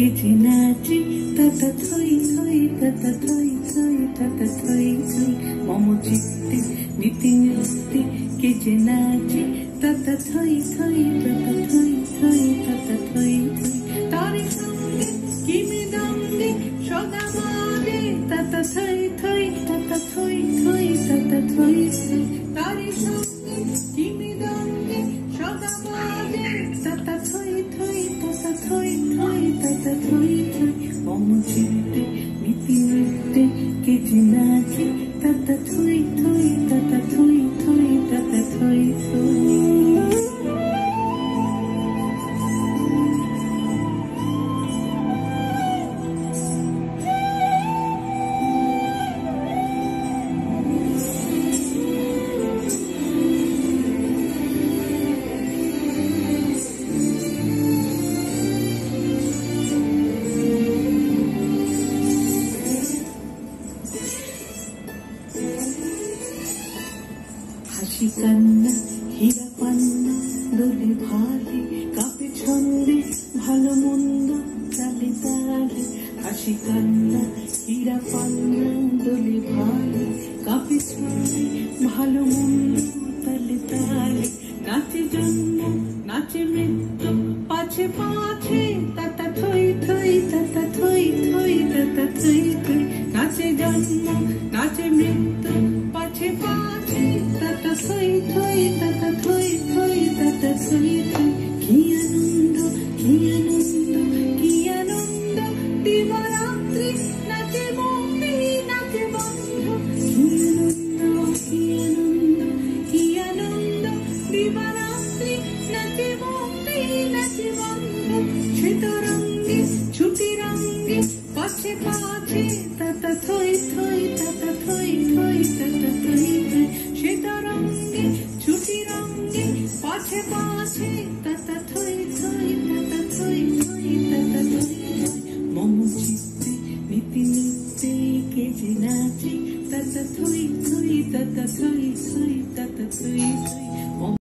কেজে নাচে তত থই থই তত থই থই তত থই থই মম চিত্তে নীতি নৃত্যে কেজে নাচে তত থই থই তত থই থই তত থই থই তার সঙ্গে কি মৃদঙ্গে সদা বাজে তত থই থই তত থই থই তত থই থই তার সঙ্গে কি মৃদঙ্গে সদা বাজে তত থই থই তত থই থই তত থই থই মম চিত্তে নীতি নৃত্যে কেজে নাচে তত থই থই তত থই থই তত থই থই হাসি কান্না হীরা পান্না দোলে ভালে কাপে ছন্দে ভালো মন্দ তালে তালে হাসি কান্না হীরা পান্না দোলে ভালে কাপে ছন্দে ভালো মন্দ তালে তালে নাচে জন্ম নাচে মৃত্যু পাছে পাছে তাতা থই থই তাতা থই থই তাতা থই থই নাচে জন্ম নাচে মৃত্যু পাছে পাছে তাতা থই থই তাতা থই থই তাতা থই থই কি আনন্দ কি আনন্দ কি আনন্দ দিবারাত্রি নাচে বন্দি নাচে বন্ধ কি আনন্দ কি আনন্দ কি আনন্দ দিবারাত্রি নাচে বন্দি নাচে বন্ধ শ্বেতরঙ্গে ছুটি রঙ্গে পাছে পাছে তাতা থই থই তাতা থই থই তাতা থই থই শ্বেতরঙ্গে ছুটি রঙ্গে পাছে পাছে তাতা থই থই তাতা থই থই তাতা থই থই মম চিত্তে নীতি নৃত্যে কেজে নাচে তাতা থই থই তাতা থই থই তাতা থই